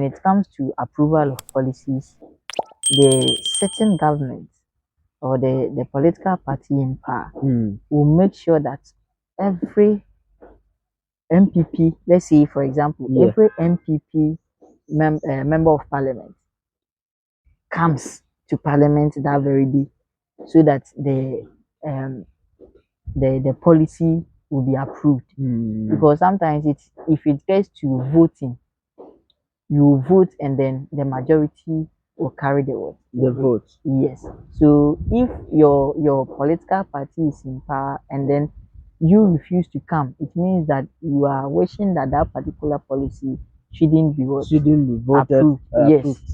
it comes to approval of policies, the certain government or the political party in power will make sure that every MPP, let's say for example, Yeah. every MPP member of parliament comes to parliament that very day, so that um, the policy will be approved. Because sometimes it's if it gets to voting, you vote and then the majority will carry the vote. The vote. Yes. So if your political party is in power and then you refuse to come, it means that you are wishing that that particular policy shouldn't be what? Shouldn't be voted Approved. Yes. approved.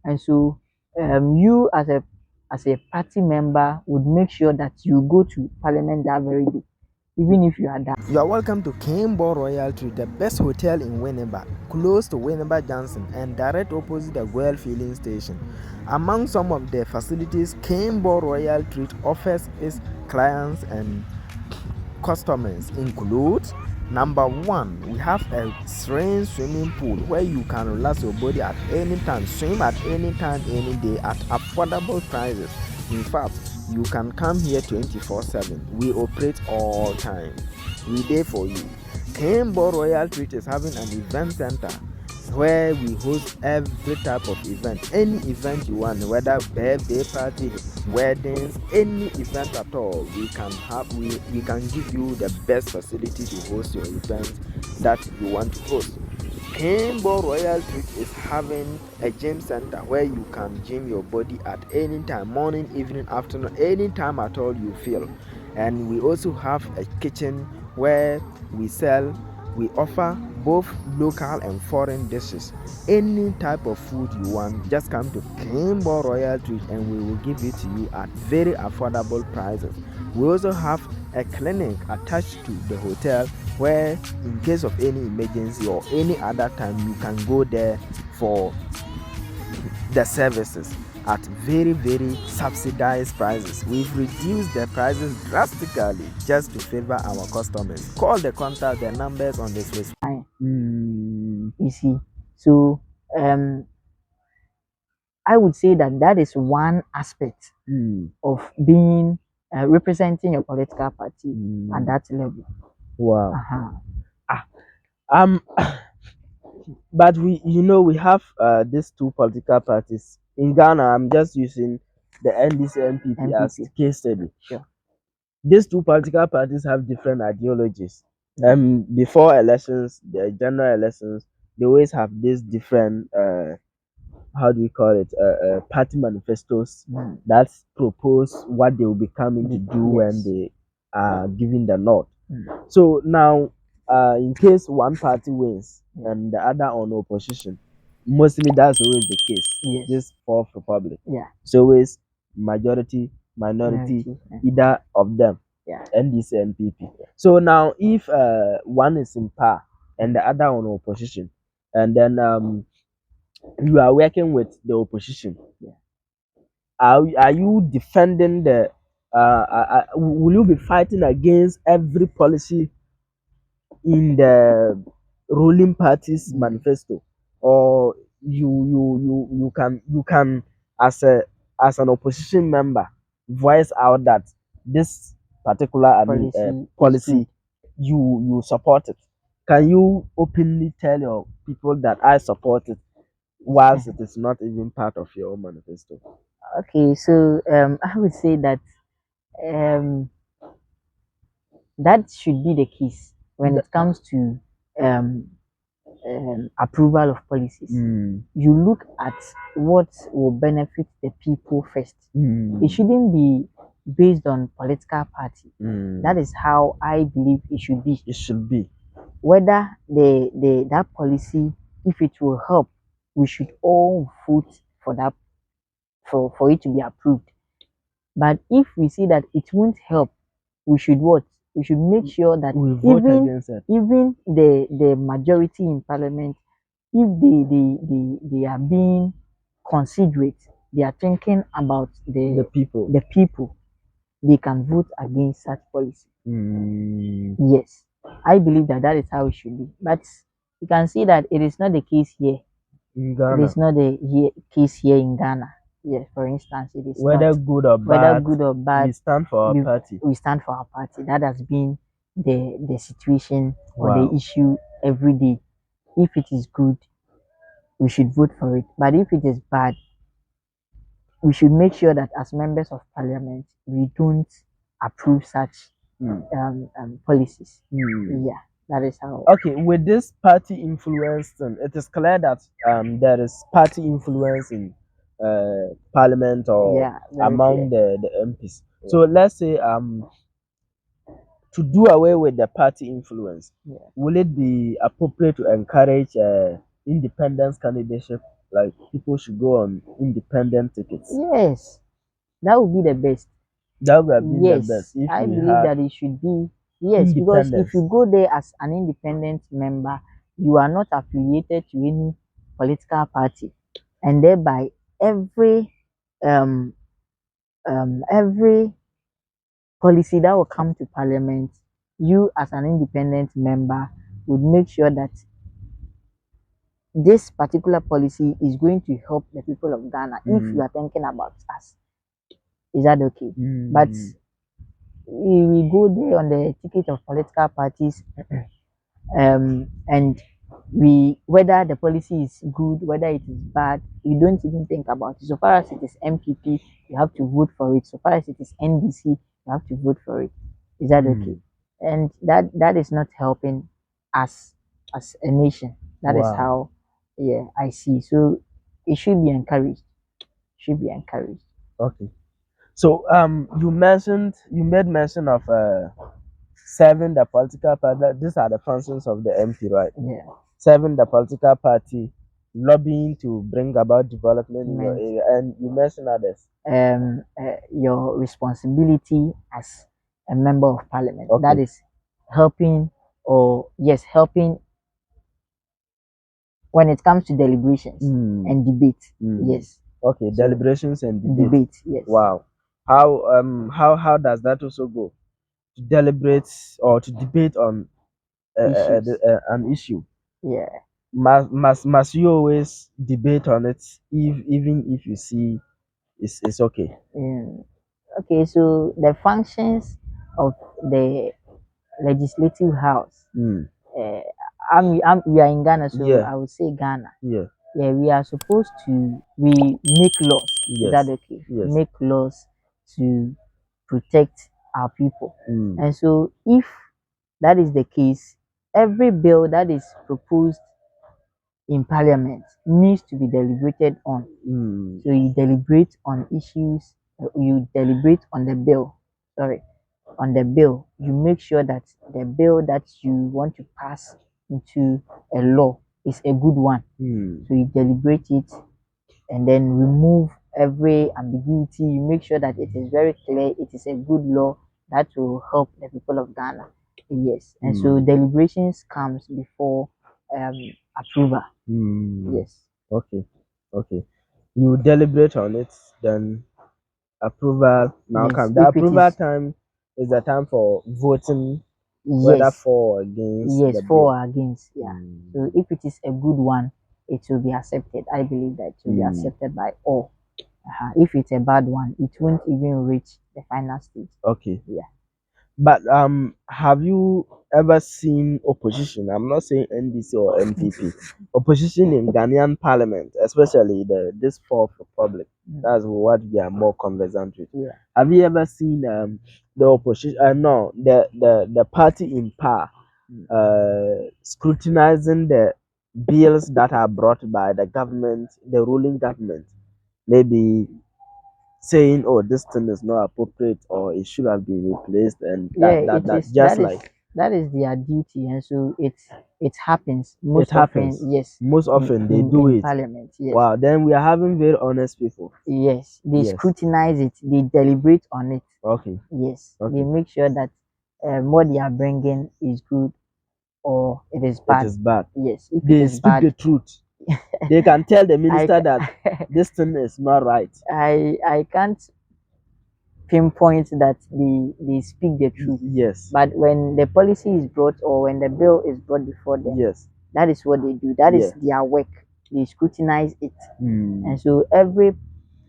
And so you as a party member would make sure that you go to parliament that very day, even if you are that. You are welcome to Kimbo Royal Tree, the best hotel in Winneba, close to Winneba Johnson and direct opposite the Well Filling Station. Among some of the facilities Kimbo Royal Tree offers its clients and customers include: number one, we have a serene swimming pool where you can relax your body at any time, swim at any time, any day at affordable prices. In fact, you can come here 24/7. We operate all time. We there for you. Kimbo Royal Treat is having an event center where we host every type of event. Any event you want, whether birthday party, weddings, any event at all, we can give you the best facility to host your events that you want to host. Kimbo Royal Treat is having a gym center where you can gym your body at any time, morning, evening, afternoon, any time at all you feel. And we also have a kitchen where we offer both local and foreign dishes. Any type of food you want, just come to Kimbo Royal Treat and we will give it to you at very affordable prices. We also have a clinic attached to the hotel where in case of any emergency or any other time you can go there for the services at very subsidized prices. We've reduced the prices drastically just to favor our customers. Call the contact, the numbers on this list. You see, so I would say that that is one aspect of being representing your political party at that level. Wow. But we have these two political parties in Ghana. I'm just using the NDC MPP as case study. Sure. These two political parties have different ideologies. Before elections, the general elections, they always have these different how do we call it, party manifestos that propose what they will be coming to do when they are given the nod. So now, in case one party wins and the other on opposition, mostly that's always the case. This fourth republic, it's always majority, minority, either of them, NDC and PP. So now, if one is in power and the other on opposition, and then you are working with the opposition, are you defending the will you be fighting against every policy in the ruling party's manifesto, or you can as an opposition member voice out that this particular policy you support it? Can you openly tell your people that I support it whilst it is not even part of your own manifesto? Okay, so I would say that that should be the case when it comes to approval of policies. You look at what will benefit the people first. It shouldn't be based on political party. That is how I believe it should be. It should be. Whether that policy, if it will help, we should all vote for that, for it to be approved. But if we see that it won't help, we should what? We should make sure that even the majority in parliament, if they are being considerate, they are thinking about the people, they can vote against such policy. Yes, I believe that is how it should be. But you can see that it is not the case here. in It Ghana. is not the case here in Ghana. Yes, for instance, it is Whether not. good or Whether bad, good or bad, we stand for our we, party. we stand for our party. That has been the situation or the Wow. issue every day. If it is good, we should vote for it. But if it is bad, we should make sure that as members of parliament, we don't approve such policies. Yeah, that is how. Okay, with this party influence thing, it is clear that there is party influence in parliament or Yeah, very among clear. the MPs. So let's say to do away with the party influence, Yeah. will it be appropriate to encourage independence candidates? Like people should go on independent tickets. Yes, that would be the best. That would have been the Yes, best if I we believe had that it should be. Yes, because if independence. you go there as an independent member, you are not affiliated to any political party, and thereby every um every policy that will come to parliament, you as an independent member would make sure that this particular policy is going to help the people of Ghana if you are thinking about us. Is that okay? But we go there on the ticket of political parties, and we whether the policy is good, whether it is bad, we don't even think about it. So far as it is MPP, you have to vote for it. So far as it is NDC, you have to vote for it. Is that okay? And that is not helping us as a nation. That is how, yeah, I see. So it should be encouraged. Should be encouraged. Okay. So you made mention of serving the political party. These are the functions of the MP, right? Yeah. Serving the political party, lobbying to bring about development in your area, and you mentioned others. Your responsibility as a member of parliament. That is helping, or yes, helping when it comes to deliberations and debate. Yes. Okay, So, deliberations and debate. Yes. Wow. How does that also go? To deliberate or to debate on an issue. Yeah. Must you always debate on it, even if you see it's okay? Okay, so the functions of the legislative house. We are in Ghana, so I would say Ghana. Yeah. Yeah, we are supposed to make laws. Is that okay? Make laws to protect our people. And so if that is the case, every bill that is proposed in parliament needs to be deliberated on. So you deliberate on issues, you deliberate on the bill. Sorry, on the bill. You make sure that the bill that you want to pass into a law is a good one. So you deliberate it and then remove every ambiguity. You make sure that it is very clear, it is a good law that will help the people of Ghana. Yes. And so deliberations comes before approval. Yes. Okay. You deliberate on it, then approval now comes. The approval time is the time for voting, whether for or against. Yes, for or against. Yeah. So if it is a good one, it will be accepted. I believe that it will be accepted by all. If it's a bad one, it won't even reach the final stage. Okay. Yeah. But have you ever seen opposition? I'm not saying NDC or MPP. Opposition in Ghanaian parliament, especially this Fourth Republic. That's what we are more conversant with. Yeah. Have you ever seen the opposition? No, the party in power scrutinizing the bills that are brought by the government, the ruling government, maybe saying, "Oh, this thing is not appropriate," or it should have been replaced, and that is their duty, and so it happens most often. Yes, most often they do in it. Parliament. Yes. Wow, then we are having very honest people. Yes, they scrutinize it, they deliberate on it. Okay. Yes, they make sure that what they are bringing is good or it is bad. It is bad. Yes, if they it is speak bad, the truth. They can tell the minister that this thing is not right. I can't pinpoint that they speak the truth. Yes. But when the policy is brought or when the bill is brought before them, yes, that is what they do. That is their work. they scrutinize it. And so every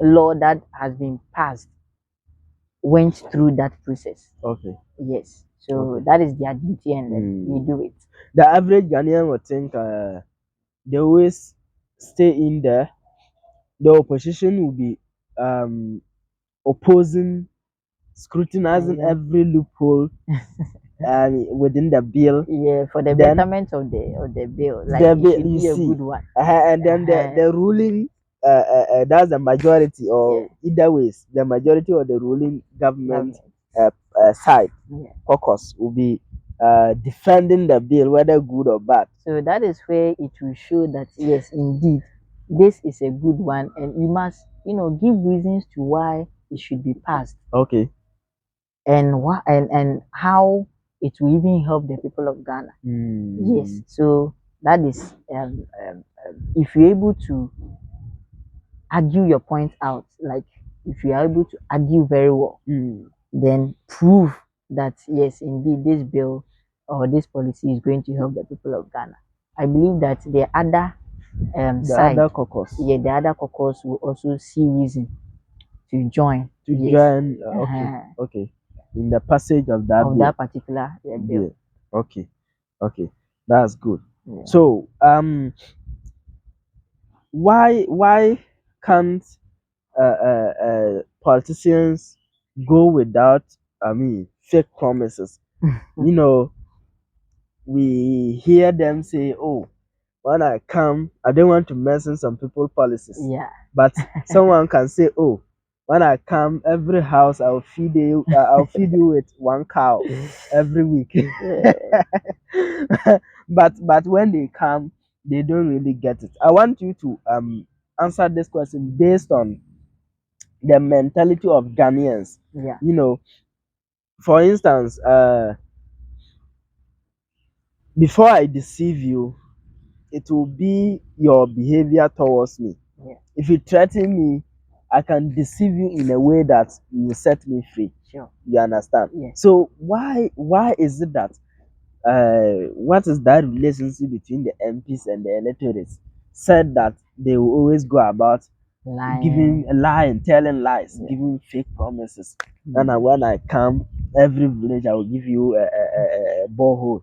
law that has been passed went through that process. Okay. Yes. So that is their duty, and then we do it. The average Ghanaian would think they always stay in there. The opposition will be opposing, scrutinizing every loophole within the bill. Yeah, for the betterment of the bill. Like it should be a good one. And then the ruling that's the majority, or either ways, the majority of the ruling government side caucus will be defending the bill, whether good or bad. So that is where it will show that yes, indeed, this is a good one, and you must, give reasons to why it should be passed. Okay. And why and how it will even help the people of Ghana. Yes. So that is if you're able to argue your point out, like if you are able to argue very well, then prove that yes, indeed, this bill or this policy is going to help the people of Ghana. I believe that the other side, other caucus, the other caucus will also see reason to join. Okay, in the passage of that bill. That particular bill. Okay, that's good. Yeah. So why can't politicians go without fake promises? We hear them say, "Oh, when I come, I don't want to mention some people's policies." Yeah. But someone can say, "Oh, when I come, every house I'll feed you. I'll feed you with one cow every week." But when they come, they don't really get it. I want you to answer this question based on the mentality of Ghanaians. Yeah. For instance, before I deceive you, it will be your behavior towards me. Yeah. If you threaten me, I can deceive you in a way that you will set me free. Sure. You understand? Yeah. So why is it that what is that relationship between the MPs and the electorates said that they will always go about lying, telling lies, giving fake promises? And when I come, every village I will give you a borehole.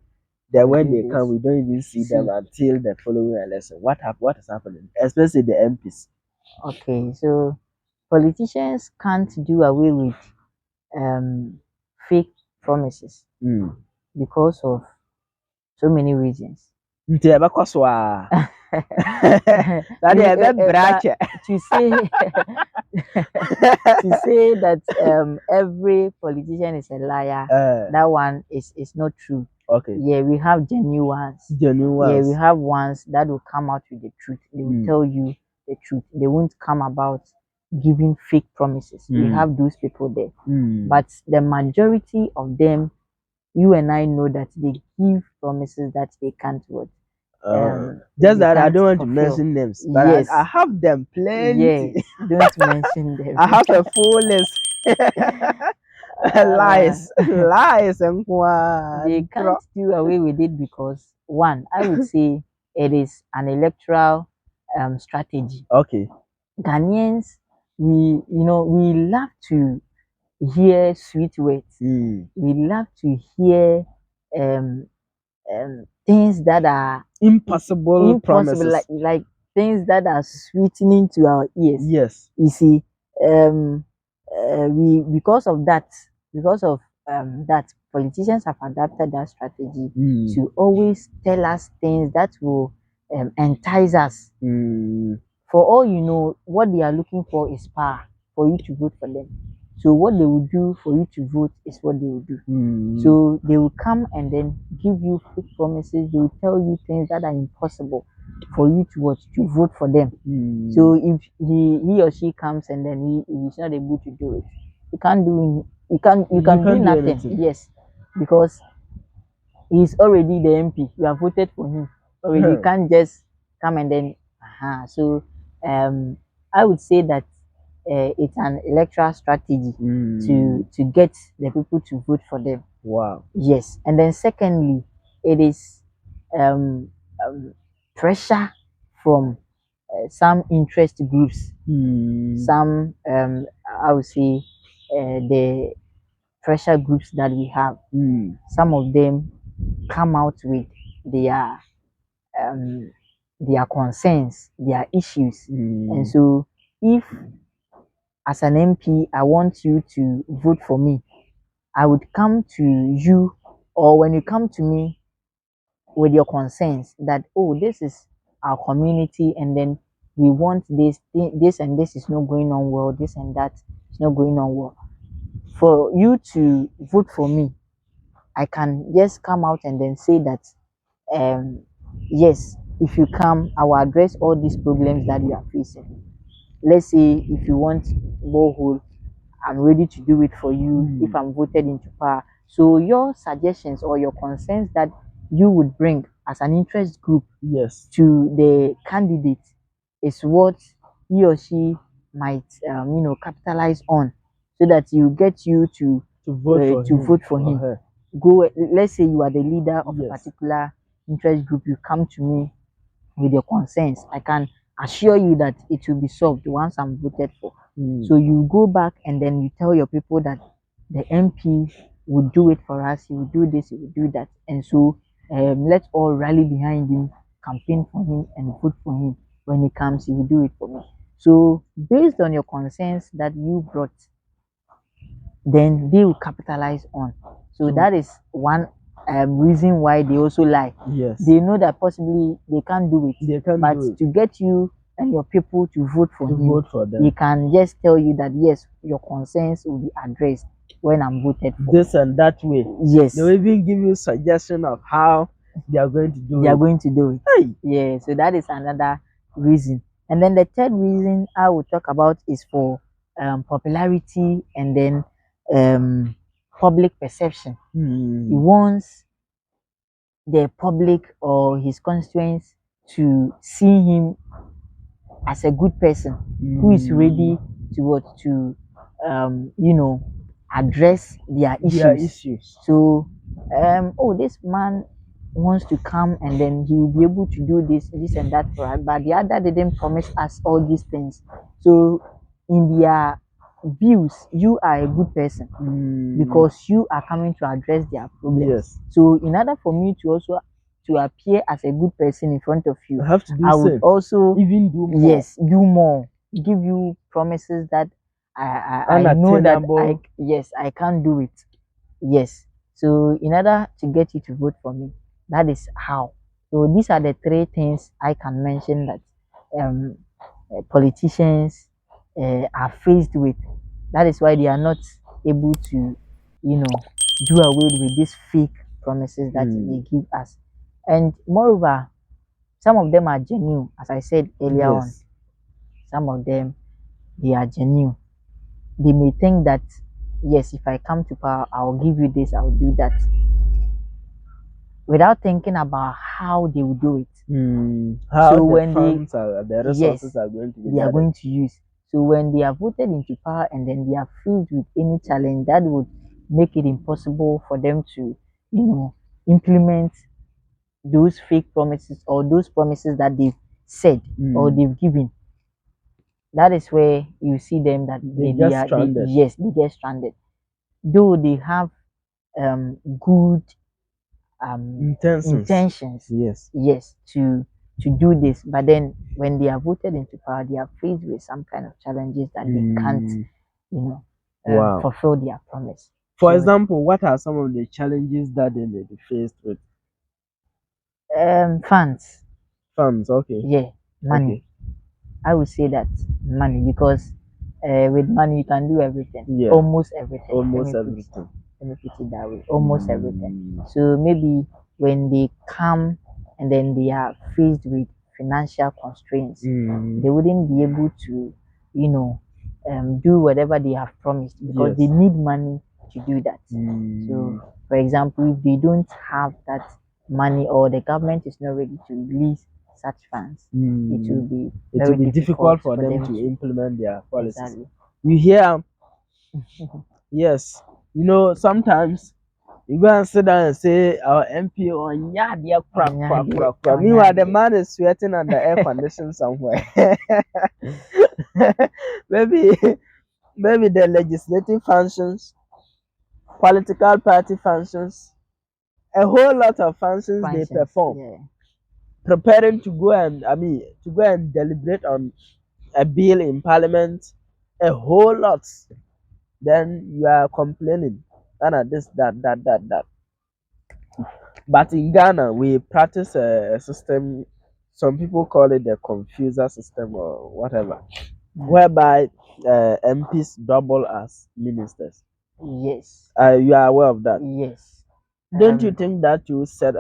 Then when they come, we don't even see them until the following election. What is happening, especially the MPs? Okay, so politicians can't do away with fake promises because of so many reasons. To say that every politician is a liar, that one is not true. Okay. Yeah, we have genuine ones. Yeah, we have ones that will come out with the truth. They will tell you the truth. They won't come about giving fake promises. We have those people there. But the majority of them, you and I know that they give promises that they can't what. Just that I don't want to mention names, but yes. I have them plenty. Yes, don't mention them. I have a full list. Lies, and they can't do away with it because one, I would say it is an electoral strategy. Okay. Ghanaians, we love to hear sweet words. We love to hear things that are impossible promises, like things that are sweetening to our ears. Yes. You see, we because of that, politicians have adapted that strategy to always tell us things that will entice us. For all you know, what they are looking for is power for you to vote for them. So what they will do for you to vote is what they will do. So they will come and then give you fake promises. They will tell you things that are impossible for you to vote for them. So if he or she comes and then he's not able to do it, you can do nothing. Anything. Yes, because he's already the MP. You have voted for him already. You can't just come and then so I would say that it's an electoral strategy to get the people to vote for them. Wow. Yes, and then secondly, it is pressure from some interest groups, Mm. some I would say the pressure groups that we have. Mm. Some of them come out with their um, their concerns, their issues, and so if as an MP I want you to vote for me, I would come to you, or when you come to me with your concerns that, oh, this is our community, and then we want this and this is not going on well, this and that is not going on well. For you to vote for me, I can just come out and then say that, um, yes, if you come, I will address all these problems that you are facing. Let's say if you want borehole, I'm ready to do it for you if I'm voted into power. So your suggestions or your concerns that you would bring as an interest group Yes. to the candidate is what he or she might capitalize on, so that you get you to vote for him. Go, let's say you are the leader of a particular interest group, you come to me with your concerns, I can assure you that it will be solved once I'm voted for. So you go back and then you tell your people that the MP will do it for us, he will do this, he will do that. And so let's all rally behind him, campaign for him, and vote for him. When he comes, he will do it for me. So based on your concerns that you brought, then they will capitalize on. So that is one reason why they also lie. Yes. They know that possibly they can't do it. They can't but do it. To get you and your people to vote for him, vote for them. he can just tell you that yes, your concerns will be addressed when I'm voted for. This and that way. Yes. They will even give you suggestion of how they are going to do it. They are going to do it. Hey. Yeah, so that is another reason. And then the third reason I will talk about is for popularity and then public perception. He wants the public or his constituents to see him as a good person who is ready to address their issues. So oh, this man wants to come and then he will be able to do this and that for us, but the other didn't promise us all these things. So in their views, you are a good person because you are coming to address their problems. Yes. So in order for me to also to appear as a good person in front of you, I have to do I would also even do more. Yes, do more, give you promises that I know that I can't do it. Yes. So in order to get you to vote for me, that is how. So these are the three things I can mention that politicians are faced with. That is why they are not able to, do away with these fake promises that they give us. And moreover, some of them are genuine, as I said earlier on. Some of them, they are genuine. They may think that, yes, if I come to power, I'll give you this, I'll do that, without thinking about how they will do it. How so when the resources are going to be are going to use. So when they are voted into power and then they are faced with any challenge that would make it impossible for them to, implement those fake promises or those promises that they've said or they've given, that is where you see them that they get stranded. Though they have good intentions, yes, to do this, but then when they are voted into power, they are faced with some kind of challenges that they can't, fulfill their promise. For example, what are some of the challenges that they may be faced with? Funds. Okay. Yeah, money. Okay. I would say that money, because with money you can do everything. Yeah. Almost everything. Let me put it that way. Almost everything. So maybe when they come and then they are faced with financial constraints, they wouldn't be able to, do whatever they have promised because they need money to do that. So, for example, if they don't have that money or the government is not ready to release such funds, it will be very difficult for them to implement their policies. Exactly. You hear? Yes. Sometimes You go and sit down and say our MP on yadia crack. Onyadeɛ. Meanwhile, the man is sweating under air condition somewhere. maybe maybe the legislative functions, political party functions, a whole lot of functions they perform. Yeah. Preparing to go and to go and deliberate on a bill in parliament, a whole lot. Then you are complaining, this, that. But in Ghana, we practice a system. Some people call it the confuser system or whatever, whereby MPs double as ministers. Yes. You are aware of that? Yes. Don't you think that you serve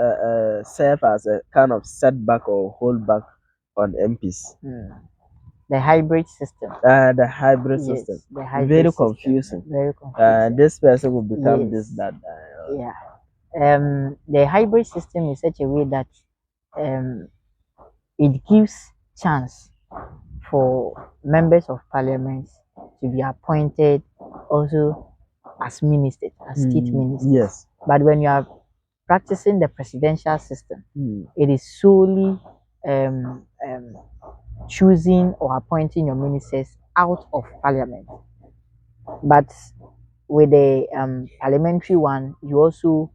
as a kind of setback or holdback on MPs? The hybrid system. The hybrid Yes, system. the hybrid Very system. confusing. Very confusing. This person will become Yes. this, that. Yeah. The hybrid system is such a way that it gives chance for members of parliament to be appointed also as ministers, as state ministers. Yes. But when you are practicing the presidential system, it is solely choosing or appointing your ministers out of parliament. But with the parliamentary one, you also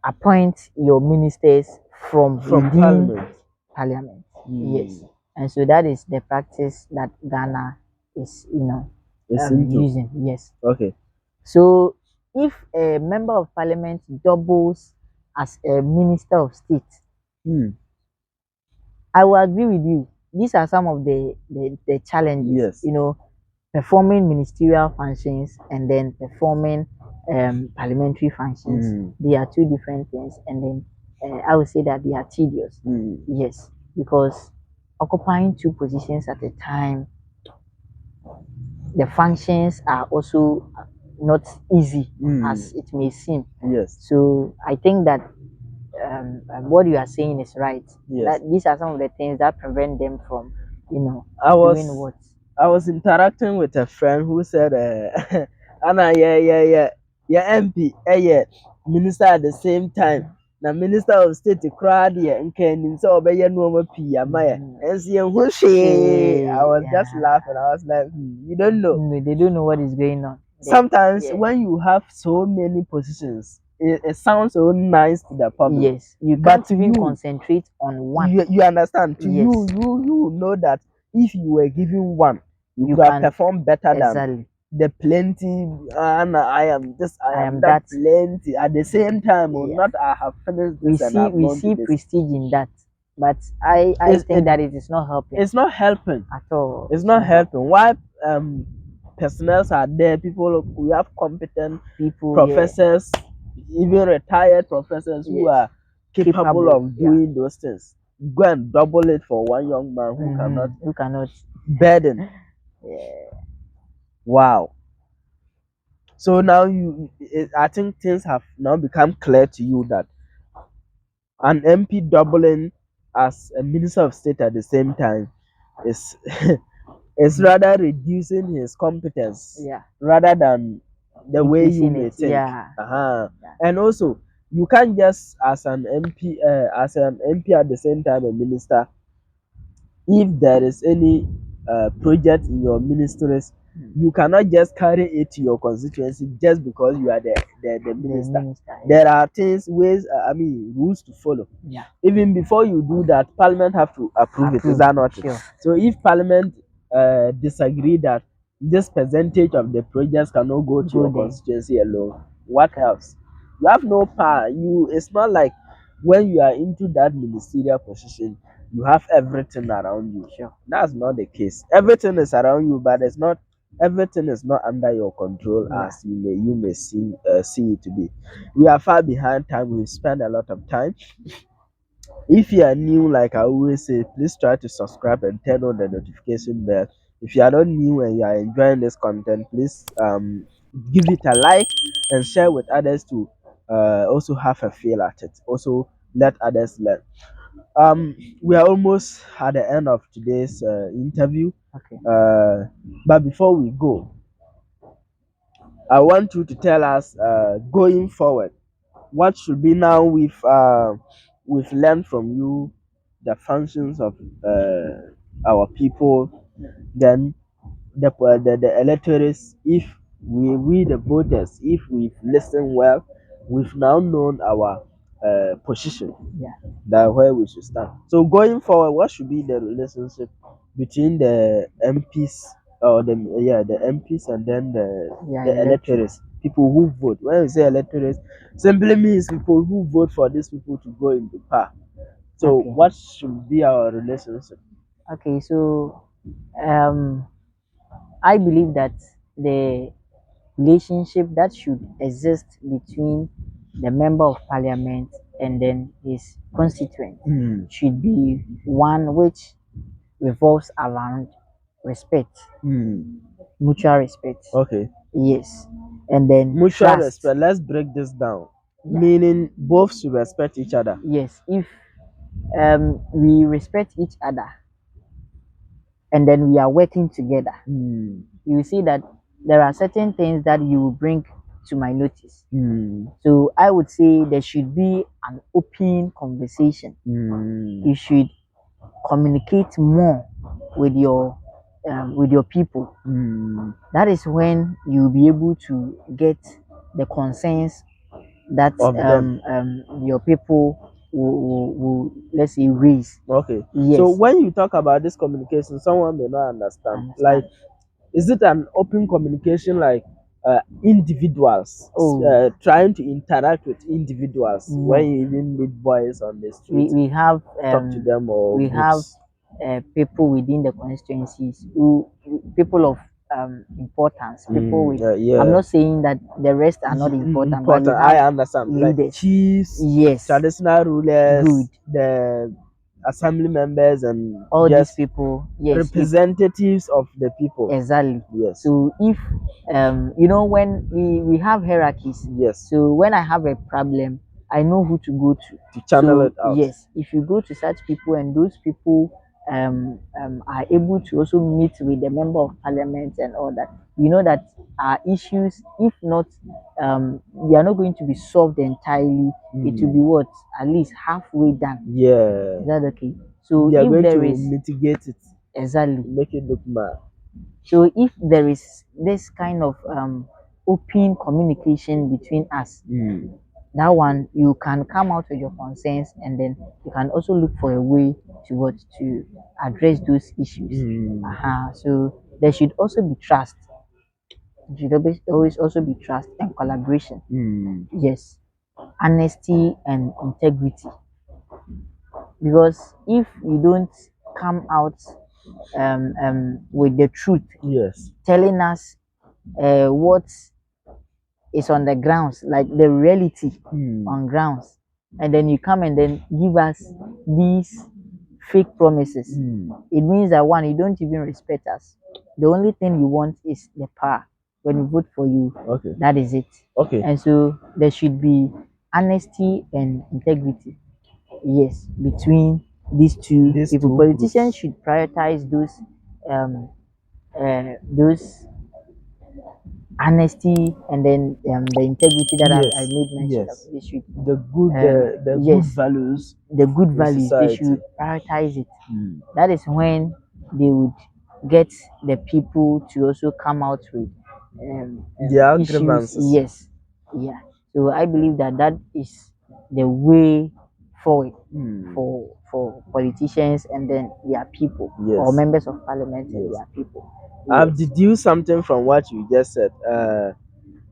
appoint your ministers from within parliament. Yes. And so that is the practice that Ghana is using. Yes. Okay. So if a member of parliament doubles as a minister of state, I will agree with you. These are some of the challenges. Yes. Performing ministerial functions and then performing parliamentary functions. They are two different things, and then I would say that they are tedious. Yes, because occupying two positions at a time, the functions are also not easy as it may seem. Yes. So I think that what you are saying is right. Yes. That these are some of the things that prevent them from, doing what. I was interacting with a friend who said, Anna, yeah, MP, minister at the same time. Now, minister of state, crowd here, and can so obey no more P. Maya. And see, I was just laughing. I was like, you don't know. No, they don't know what is going on. Sometimes when you have so many positions, it sounds so nice to the public. Yes, you can't even concentrate on one. You understand? To you know that if you were given one, you could have performed better than the plenty. And I am this, I am that plenty. At the same time, or not, I have finished this. We see prestige in that, but I think that it is not helping. It's not helping at all. It's not helping. Why personnel are there? People, we have competent people, professors, even retired professors who are capable of doing those things. Go and double it for one young man who cannot burden. Wow. So now I think things have now become clear to you that an MP doubling as a minister of state at the same time is is rather reducing his competence rather than the way you may think. And also, you can't just as an MP at the same time a minister. If there is any project in your ministries, you cannot just carry it to your constituency just because you are the minister. There are things, ways, rules to follow. Even before you do that, Parliament have to approve it. Is that not true? So if Parliament disagree that this percentage of the projects cannot go to your constituency alone, what else? You have no power. It's not like when you are into that ministerial position, you have everything around you. That's not the case. Everything is around you, but it's not. Everything is not under your control as you may see it to be. We are far behind time. We spend a lot of time. If you are new, like I always say, please try to subscribe and turn on the notification bell. If you are not new and you are enjoying this content, please give it a like and share with others to also have a feel at it. Also let others learn. We are almost at the end of today's interview. But before we go, I want you to tell us going forward, what should be now we've learned from you the functions of our people, then the electors, if we the voters, if we've listened well, we've now known our position, Yeah. that where we should stand. So going forward, what should be the relationship between the MPs, or the MPs, and then Yeah, the electors, people who vote? When we say electors, simply means people who vote for these people to go into power. So Okay. what should be our relationship? Okay, so I believe that the relationship that should exist between the member of parliament and then his constituent should be one which revolves around respect, mutual respect. Okay. Yes, and then Mutual trust. respect. Let's break this down. Yeah. Meaning both should respect each other. Yes, if we respect each other and then we are working together, you see that there are certain things that you will bring to my notice. So I would say there should be an open conversation. You should communicate more with your people. That is when you'll be able to get the concerns that Of them. your people will let's say raise. Okay. Yes. So when you talk about this communication, someone may not understand. Like, is it an open communication, like individuals trying to interact with individuals? No. When you even meet boys on the street, we have talk to them, or we have people within the constituencies people of importance, people with I'm not saying that the rest are not important, but you have I understand. Like leaders. chiefs, Yes, traditional rulers, good, the assembly members, and all these just people. Yes, representatives of the people. exactly. Yes. So if when we have hierarchies. Yes. So when I have a problem, I know who to go to channel it out. Yes, if you go to such people and those people are able to also meet with the member of parliament and all that, you know that our issues, if not they are not going to be solved entirely, it will be what, at least halfway done. Yeah. Is that okay? So they are if going there to is mitigate it, exactly, make it look bad. so if there is this kind of open communication between us, that one you can come out with your concerns, and then you can also look for a way to address those issues. So there should also be trust. There should always also be trust and collaboration. Yes, honesty and integrity. Because if you don't come out with the truth, Yes. telling us what is on the grounds, like the reality on grounds, and then you come and then give us these fake promises, it means that one, you don't even respect us. The only thing you want is the power. When we vote for you, Okay. that is it. Okay. And so there should be honesty and integrity, yes, between these two people. Politicians should prioritize those honesty and then the integrity that I made mention of. They should the good good values, the good values, they should prioritize it. That is when they would get the people to also come out with their issues. grievances. Yes, yeah. So I believe that is the way forward for politicians and then their people, or members of parliament and their people. I've deduced something from what you just said.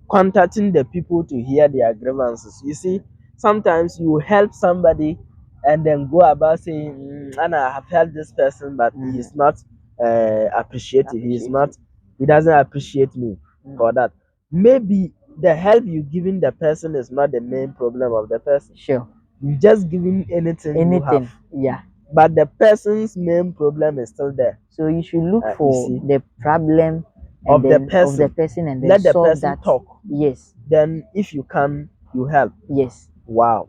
Contacting the people to hear their grievances. You see, sometimes you help somebody and then go about saying, and I have helped this person, but he's not appreciated. He doesn't appreciate me for that. Maybe the help you giving the person is not the main problem of the person. Sure. You just giving anything you have. Yeah. But the person's main problem is still there. So you should look for the problem of the person and then let the solve person that. talk. Yes. Then if you can, you help. Yes. Wow.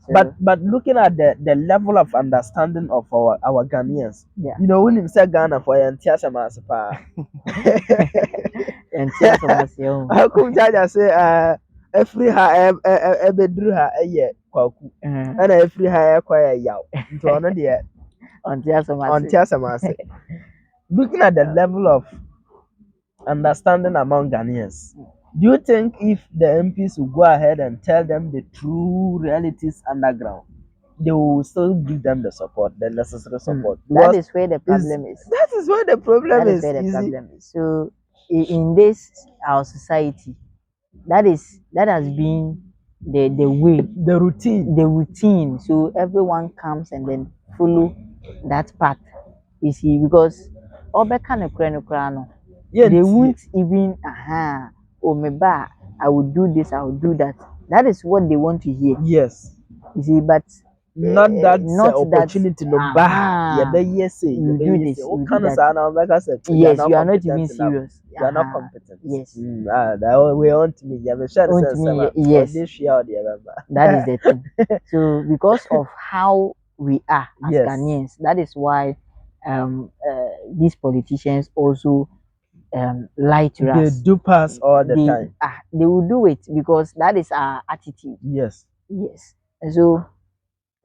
So, but looking at the level of understanding of our Ghanaians, yeah. You know, when you say Ghana for And tears of us, yo. How come Jaja say every ha ebedru ha eye kwaku. And every ha kwaya yaw. Into ono de On tears of us. on Tiasamase. Looking at the level of understanding among Ghanaians, do you think if the MPs will go ahead and tell them the true realities underground, they will still give them the support, the necessary support? That is where the problem is. That is where the problem is. Where the problem is. So in this our society, that has been the way, the routine. So everyone comes and then follow that path. You see, because they won't even I will do this, I will do that. That is what they want to hear. Yes. You see, but not that opportunity no yes, you do this. Yes, you are not even serious. You are not competent. Yes. That we want me. Yes. That is the thing. So because of how we are as Ghanaians, that is why these politicians also lie to us. They do pass all the time. They will do it because that is our attitude. Yes. And so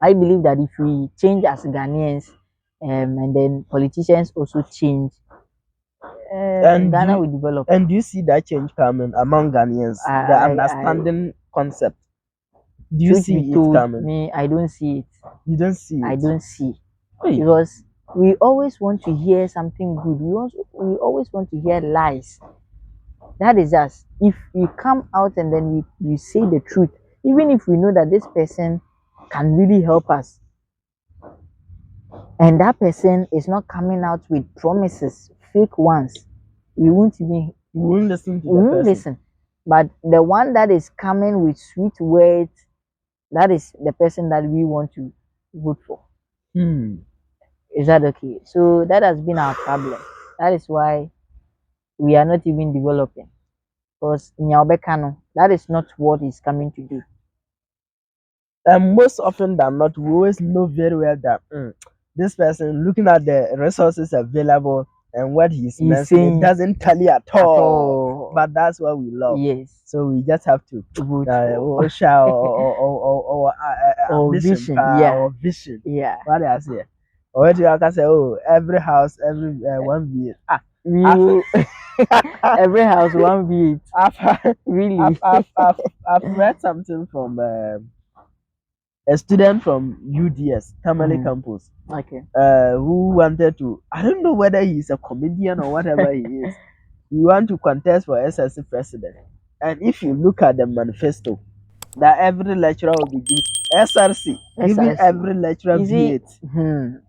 I believe that if we change as Ghanaians, and then politicians also change, and Ghana will develop. And do you see that change coming among Ghanaians? The understanding concept. Do you see it coming? Me, I don't see it. You don't see it? I don't see. Because we always want to hear something good. We always want to hear lies. That is us. If you come out and then you say the truth, even if we know that this person can really help us, and that person is not coming out with promises, fake ones, we won't listen to we won't listen. But the one that is coming with sweet words, that is the person that we want to vote for. Is that okay? So that has been our problem. That is why we are not even developing. Because that is not what he's coming to do. And most often than not, we always know very well that this person, looking at the resources available and what he's saying, it doesn't tally at all. But that's what we love. Yes. So we just have to vote or vision. Or vision. Yeah. What do I say? Or do I can say, every house, every 1 V8. Every house 1 V8. Really? I've read something from a student from UDS, Tamale campus. Okay. Who wanted to, I don't know whether he's a comedian or whatever he is. He want to contest for SSC president. And if you look at the manifesto, that every lecturer will be given SRC. Giving every lecturer V8.